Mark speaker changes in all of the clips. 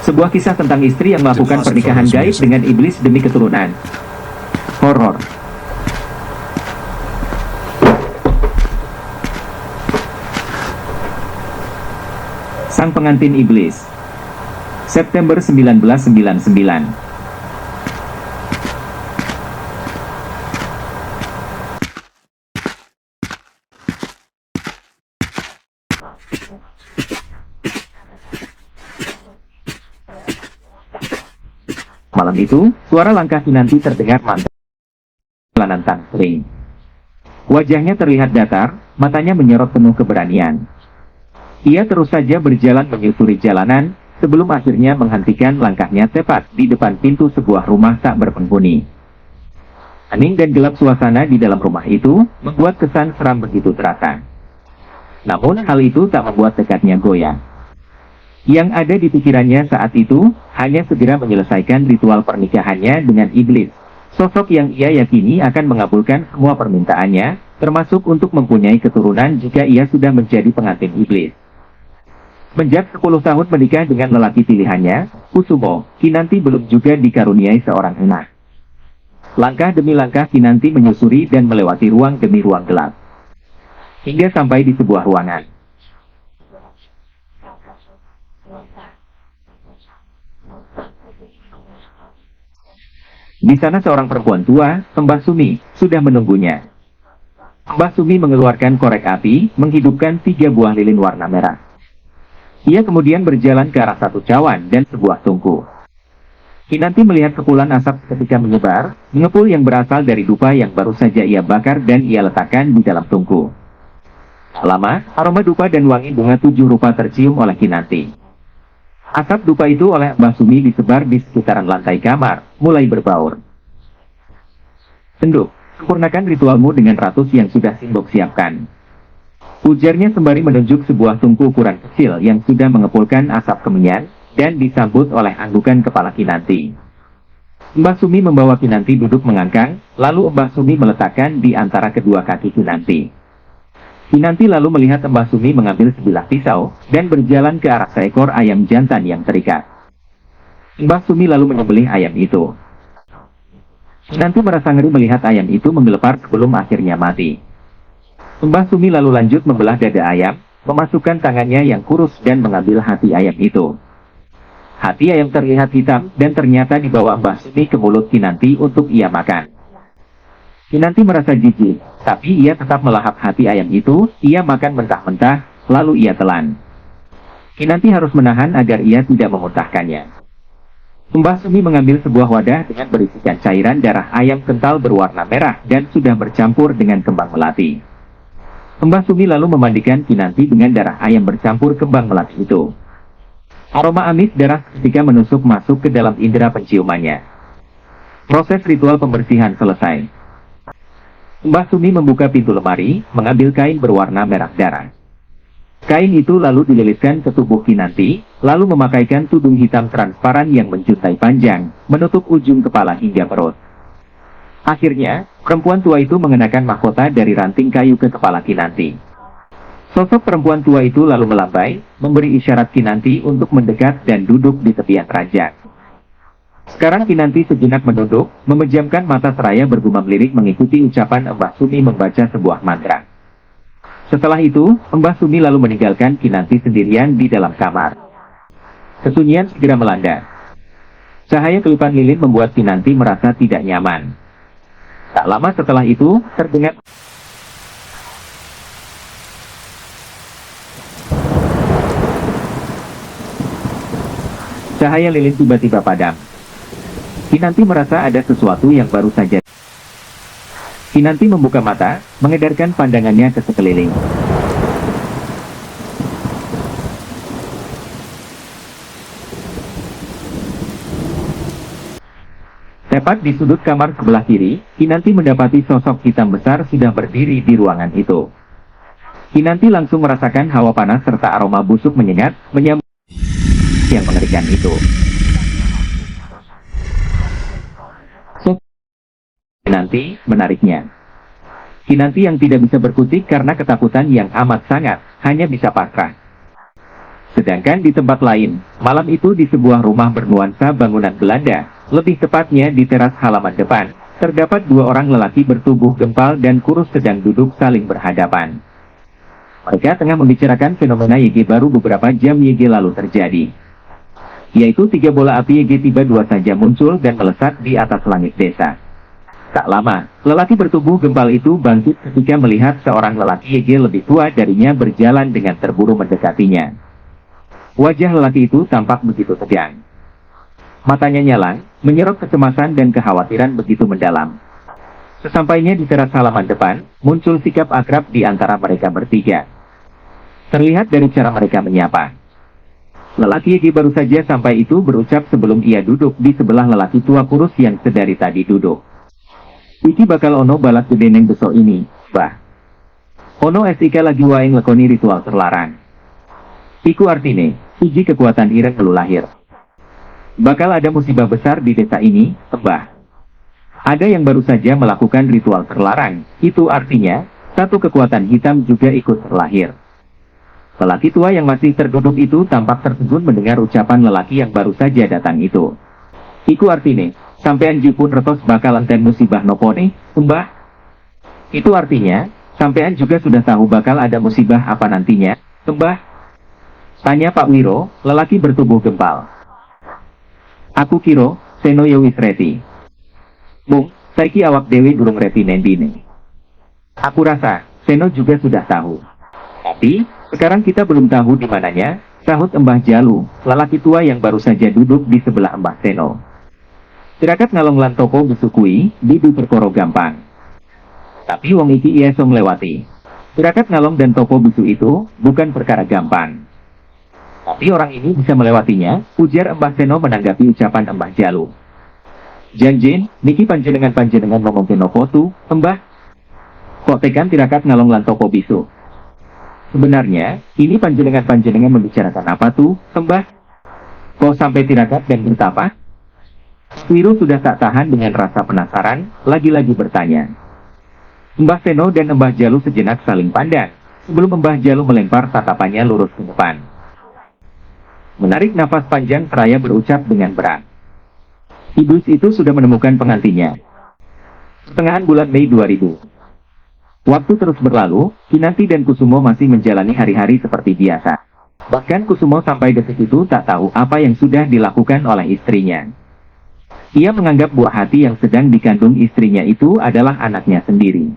Speaker 1: Sebuah kisah tentang istri yang melakukan pernikahan gaib dengan iblis demi keturunan. Horor. Sang pengantin iblis. September 1999. Malam itu, suara langkah Kinanti terdengar mantap. Jalanan tangkring. Wajahnya terlihat datar, matanya menyorot penuh keberanian. Ia terus saja berjalan menyusuri jalanan, sebelum akhirnya menghentikan langkahnya tepat di depan pintu sebuah rumah tak berpenghuni. Hening dan gelap suasana di dalam rumah itu, membuat kesan seram begitu terasa. Namun hal itu tak membuat tekadnya goyah. Yang ada di pikirannya saat itu, hanya segera menyelesaikan ritual pernikahannya dengan iblis. Sosok yang ia yakini akan mengabulkan semua permintaannya, termasuk untuk mempunyai keturunan jika ia sudah menjadi pengantin iblis. Menjak 10 tahun menikah dengan lelaki pilihannya, Kusumo, Kinanti belum juga dikaruniai seorang anak. Langkah demi langkah Kinanti menyusuri dan melewati ruang demi ruang gelap. Hingga sampai di sebuah ruangan. Di sana seorang perempuan tua, Mbah Sumi, sudah menunggunya. Mbah Sumi mengeluarkan korek api, menghidupkan 3 buah lilin warna merah. Ia kemudian berjalan ke arah satu cawan dan sebuah tungku. Kinanti melihat kepulan asap ketika menyebar, mengepul yang berasal dari dupa yang baru saja ia bakar dan ia letakkan di dalam tungku. Tak lama, aroma dupa dan wangi bunga 7 rupa tercium oleh Kinanti. Asap dupa itu oleh Mbah Sumi disebar di sekitaran lantai kamar, mulai berbaur. Senduk, sempurnakan ritualmu dengan ratus yang sudah Simbok siapkan. Ujarnya sembari menunjuk sebuah tungku ukuran kecil yang sudah mengepulkan asap kemenyan, dan disambut oleh anggukan kepala Kinanti. Mbah Sumi membawa Kinanti duduk mengangkang, lalu Mbah Sumi meletakkan di antara kedua kaki Kinanti. Kinanti lalu melihat Mbah Sumi mengambil sebilah pisau, dan berjalan ke arah seekor ayam jantan yang terikat. Mbah Sumi lalu menyembelih ayam itu. Kinanti merasa ngeri melihat ayam itu menggelepar sebelum akhirnya mati. Mbah Sumi lalu lanjut membelah dada ayam, memasukkan tangannya yang kurus dan mengambil hati ayam itu. Hati ayam terlihat hitam, dan ternyata dibawa Mbah Sumi ke mulut Kinanti untuk ia makan. Kinanti merasa jijik, tapi ia tetap melahap hati ayam itu, ia makan mentah-mentah, lalu ia telan. Kinanti harus menahan agar ia tidak memuntahkannya. Mbah Sumi mengambil sebuah wadah dengan berisikan cairan darah ayam kental berwarna merah dan sudah bercampur dengan kembang melati. Mbah Sumi lalu memandikan Kinanti dengan darah ayam bercampur kembang melati itu. Aroma amis darah ketika menusuk masuk ke dalam indera penciumannya. Proses ritual pembersihan selesai. Mbah Sumi membuka pintu lemari, mengambil kain berwarna merah darah. Kain itu lalu dililitkan ke tubuh Kinanti, lalu memakaikan tudung hitam transparan yang menjuntai panjang, menutup ujung kepala hingga perut. Akhirnya, perempuan tua itu mengenakan mahkota dari ranting kayu ke kepala Kinanti. Sosok perempuan tua itu lalu melambai, memberi isyarat Kinanti untuk mendekat dan duduk di tepian ranjang. Sekarang Kinanti sejenak menunduk, memejamkan mata seraya bergumam lirik mengikuti ucapan Mbah Sumi membaca sebuah mantra. Setelah itu, Mbah Sumi lalu meninggalkan Kinanti sendirian di dalam kamar. Kesunyian segera melanda. Cahaya kelipan lilin membuat Kinanti merasa tidak nyaman. Tak lama setelah itu, terdengar Cahaya lilin tiba-tiba padam. Kinanti merasa ada sesuatu yang baru saja. Kinanti membuka mata, mengedarkan pandangannya ke sekeliling. Tepat di sudut kamar sebelah kiri, Kinanti mendapati sosok hitam besar sudah berdiri di ruangan itu. Kinanti langsung merasakan hawa panas serta aroma busuk menyengat, menyambut yang mengerikan itu. Kinanti menariknya. Kinanti yang tidak bisa berkutik karena ketakutan yang amat sangat, hanya bisa pasrah. Sedangkan di tempat lain, malam itu di sebuah rumah bernuansa bangunan Belanda, lebih tepatnya di teras halaman depan, terdapat dua orang lelaki bertubuh gempal dan kurus sedang duduk saling berhadapan. Mereka tengah membicarakan fenomena YG baru beberapa jam YG lalu terjadi. Yaitu 3 bola api YG tiba-tiba saja muncul dan melesat di atas langit desa. Tak lama, lelaki bertubuh gempal itu bangkit ketika melihat seorang lelaki YG lebih tua darinya berjalan dengan terburu mendekatinya. Wajah lelaki itu tampak begitu tegang. Matanya nyala, menyerap kecemasan dan kekhawatiran begitu mendalam. Sesampainya di teras halaman depan, muncul sikap akrab di antara mereka bertiga. Terlihat dari cara mereka menyapa. Lelaki YG baru saja sampai itu berucap sebelum ia duduk di sebelah lelaki tua kurus yang sedari tadi duduk. Iki bakal ono balas gede neng besok ini, bah. Ono SIK lagi waing lekoni ritual terlarang. Iku artine, uji kekuatan ireng telu lahir. Bakal ada musibah besar di desa ini, mbah. Ada yang baru saja melakukan ritual terlarang, itu artinya, satu kekuatan hitam juga ikut terlahir. Lelaki tua yang masih terduduk itu tampak tertegun mendengar ucapan lelaki yang baru saja datang itu. Iku artine, sampean jupun retos bakal enten musibah nopo nih, mbah. Itu artinya, sampean juga sudah tahu bakal ada musibah apa nantinya, mbah. Tanya Pak Wiro, lelaki bertubuh gempal. Aku kiro, seno yowis reti. Mung, saiki awak dewi durung reti nendine. Aku rasa, seno juga sudah tahu. Tapi, sekarang kita belum tahu di mananya, sahut Mbah Jalu, lelaki tua yang baru saja duduk di sebelah Mbah Seno. Tirakat ngalong lan topo besukui, didu perkoro gampang. Tapi wong iki iso melewati. Tirakat ngalong dan topo bisu itu, bukan perkara gampang. Tapi orang ini bisa melewatinya, ujar Mbah Seno menanggapi ucapan Mbah Jalu. Janjin, niki panjenengan ngomong kenopo tu, Mbah. Kok tekan tirakat ngalong lan topo bisu? Sebenarnya, ini panjenengan membicarakan apa tuh, Mbah? Kok sampai tirakat dan bertapa? Wiro sudah tak tahan dengan rasa penasaran, lagi-lagi bertanya. Mbah Seno dan Mbah Jalu sejenak saling pandang, sebelum Mbah Jalu melempar tatapannya lurus ke depan. Menarik nafas panjang seraya berucap dengan berat. Iblis itu sudah menemukan pengantinnya. Pertengahan bulan Mei 2000. Waktu terus berlalu, Kinanti dan Kusumo masih menjalani hari-hari seperti biasa. Bahkan Kusumo sampai detik itu tak tahu apa yang sudah dilakukan oleh istrinya. Ia menganggap buah hati yang sedang dikandung istrinya itu adalah anaknya sendiri.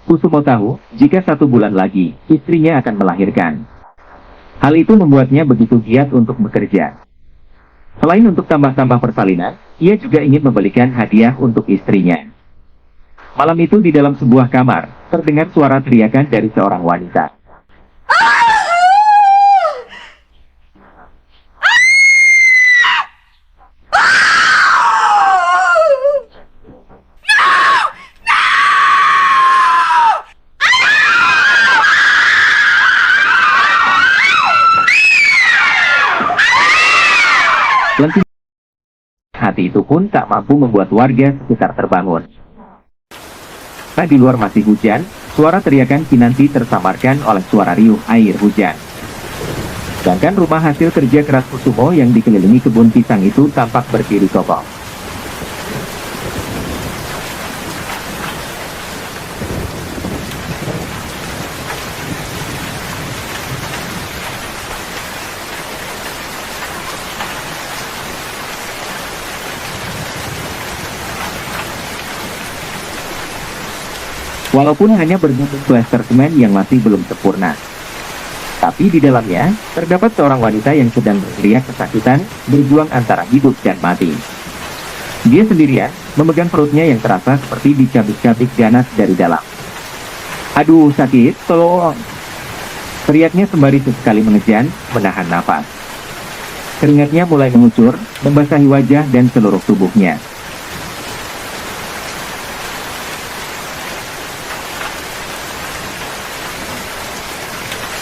Speaker 1: Kusumo tahu, jika 1 bulan lagi, istrinya akan melahirkan. Hal itu membuatnya begitu giat untuk bekerja. Selain untuk tambah-tambah persalinan, ia juga ingin membelikan hadiah untuk istrinya. Malam itu di dalam sebuah kamar, terdengar suara teriakan dari seorang wanita. Lenting hati itu pun tak mampu membuat warga sekitar terbangun. Nah, di luar masih hujan, suara teriakan Kinanti tersamarkan oleh suara riuh air hujan. Sedangkan rumah hasil kerja keras Kusumo yang dikelilingi kebun pisang itu tampak berdiri kokoh. Walaupun hanya berbentuk plaster semen yang masih belum sempurna. Tapi di dalamnya, terdapat seorang wanita yang sedang berteriak kesakitan, berjuang antara hidup dan mati. Dia sendirian, memegang perutnya yang terasa seperti dicabik-cabik ganas dari dalam. "Aduh, sakit, tolong!" teriaknya sembari sesekali mengejan, menahan napas. Keringatnya mulai mengucur, membasahi wajah dan seluruh tubuhnya.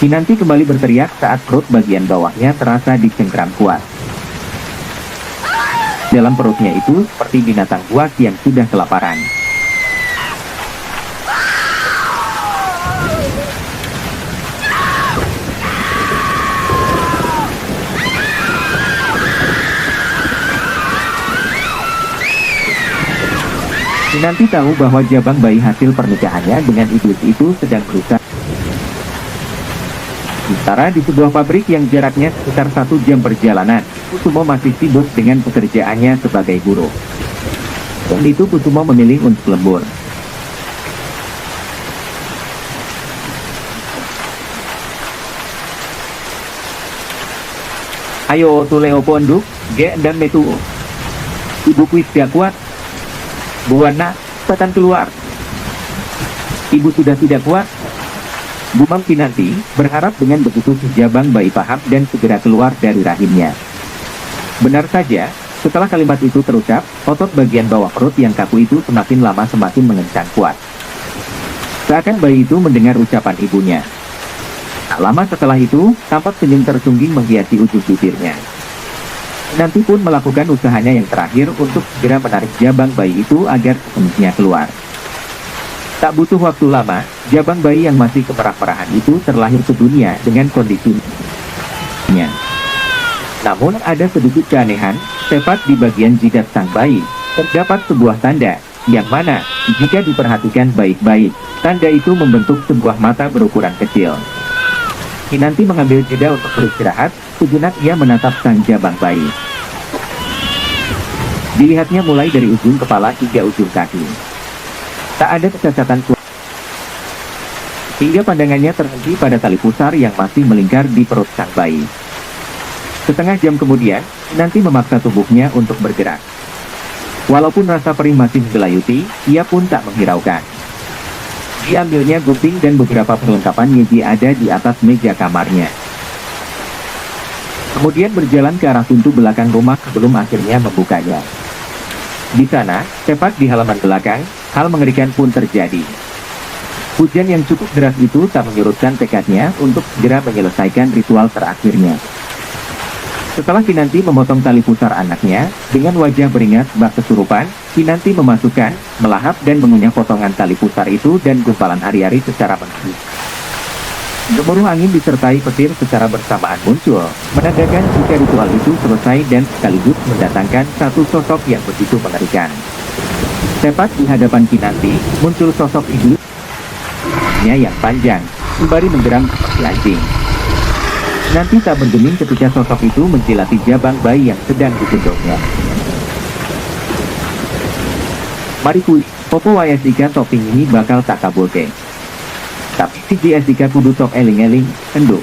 Speaker 1: Kinanti kembali berteriak saat perut bagian bawahnya terasa dicengkram kuat. Dalam perutnya itu seperti binatang buas yang sudah kelaparan. Kinanti tahu bahwa jabang bayi hasil pernikahannya dengan iblis itu sedang berusaha. Sementara di sebuah pabrik yang jaraknya sekitar 1 jam perjalanan, Kusumo masih sibuk dengan pekerjaannya sebagai buruh. Dan itu Kusumo memilih untuk lembur. "Ayo tuleo ponduk, ge dan metu. Ibu kuis tidak kuat. Buana, setan keluar. Ibu sudah tidak kuat." Bumang Kinanti berharap dengan begitu si jabang bayi paham dan segera keluar dari rahimnya. Benar saja, setelah kalimat itu terucap, otot bagian bawah perut yang kaku itu semakin lama semakin mengencang kuat. Seakan bayi itu mendengar ucapan ibunya. Tak lama setelah itu, tampak senyum tersungging menghiasi ujung bibirnya. Kinanti pun melakukan usahanya yang terakhir untuk segera menarik jabang bayi itu agar sepenuhnya keluar. Tak butuh waktu lama, jabang bayi yang masih kemerah-merahan itu terlahir ke dunia dengan kondisinya. Namun ada sedikit keanehan, tepat di bagian jidat sang bayi, terdapat sebuah tanda, yang mana, jika diperhatikan baik-baik, tanda itu membentuk sebuah mata berukuran kecil. Kinanti mengambil jeda untuk beristirahat, sejenak ia menatap sang jabang bayi. Dilihatnya mulai dari ujung kepala hingga ujung kaki. Tak ada kecacatan hingga pandangannya terhenti pada tali pusar yang masih melingkar di perut sang bayi. Setengah jam kemudian, Kinanti memaksa tubuhnya untuk bergerak. Walaupun rasa perih masih menggelayuti, ia pun tak menghiraukan. Diambilnya gunting dan beberapa perlengkapan Yeji ada di atas meja kamarnya. Kemudian berjalan ke arah pintu belakang rumah sebelum akhirnya membukanya. Di sana, tepat di halaman belakang, hal mengerikan pun terjadi. Hujan yang cukup deras itu tak menyurutkan tekadnya untuk segera menyelesaikan ritual terakhirnya. Setelah Kinanti memotong tali pusar anaknya, dengan wajah beringat bak kesurupan, Kinanti memasukkan, melahap dan mengunyah potongan tali pusar itu dan gumpalan hari-hari secara menghembus. Gemuruh angin disertai petir secara bersamaan muncul, menandakan jika ritual itu selesai dan sekaligus mendatangkan satu sosok yang begitu mengerikan. Tepat di hadapan Kinanti, muncul sosok iblisnya yang panjang, sembari menggeram seperti anjing. Kinanti tak bergeming ketika sosok itu menjilati jabang bayi yang sedang digendongnya. "Mari kui, popo wayas ika toping ini bakal tak kabulke. Tapi si JSIK kudu sok eling-eling, enduk.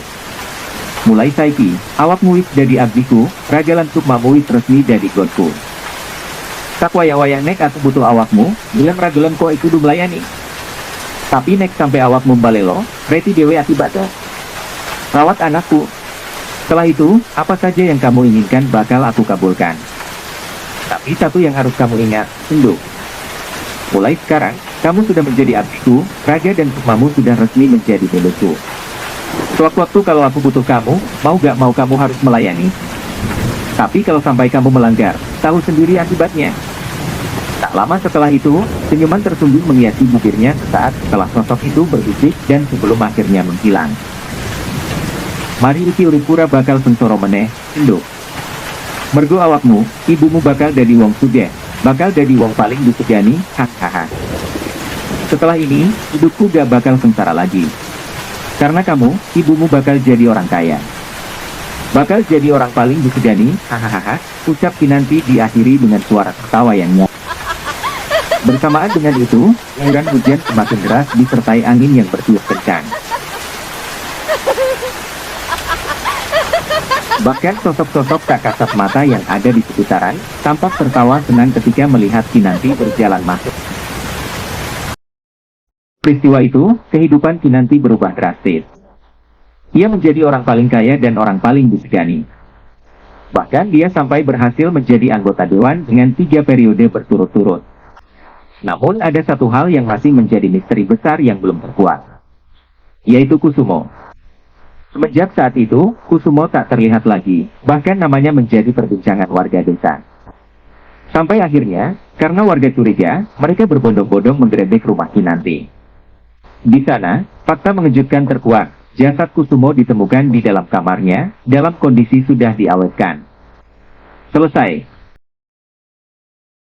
Speaker 1: Mulai saiki, awakmu wis dadi abdiku, ragalan sukmamu wis resmi dadi godku. Tak waya-waya nek aku butuh awakmu, bilang ragalan kok kudu melayani. Tapi nek sampai awakmu balelo, reti dewe akibatnya. Rawat anakku. Setelah itu, apa saja yang kamu inginkan bakal aku kabulkan. Tapi satu yang harus kamu ingat, enduk. Mulai sekarang, kamu sudah menjadi abdiku, raga dan sukmamu sudah resmi menjadi milikku. Sewaktu-waktu kalau aku butuh kamu, mau gak mau kamu harus melayani. Tapi kalau sampai kamu melanggar, tahu sendiri akibatnya." Tak lama setelah itu, senyuman tersungging menghiasi bibirnya sesaat setelah sosok itu berbisik dan sebelum akhirnya menghilang. "Mari iki urip-ura bakal sengsara meneh, enduk. Mergo awakmu, ibumu bakal dadi wong sugih, bakal dadi wong paling disegani, hahaha. Setelah ini, hidupku gak bakal sengsara lagi. Karena kamu, ibumu bakal jadi orang kaya. Bakal jadi orang paling disegani, hahaha," ucap Kinanti diakhiri dengan suara tertawa yang nyaring. Bersamaan dengan itu, guyuran hujan semakin deras disertai angin yang bertiup kencang. Bahkan sosok-sosok tak kasat mata yang ada di sekitaran tampak tertawa senang ketika melihat Kinanti berjalan masuk. Peristiwa itu, kehidupan Kinanti berubah drastis. Ia menjadi orang paling kaya dan orang paling disegani. Bahkan dia sampai berhasil menjadi anggota dewan dengan 3 periode berturut-turut. Namun ada satu hal yang masih menjadi misteri besar yang belum terkuat, yaitu Kusumo. Semenjak saat itu, Kusumo tak terlihat lagi, bahkan namanya menjadi perbincangan warga desa. Sampai akhirnya, karena warga curiga, mereka berbondong-bondong menggerebek rumah Kinanti. Di sana, fakta mengejutkan terkuak. Jasad Kusumo ditemukan di dalam kamarnya, dalam kondisi sudah diawetkan. Selesai.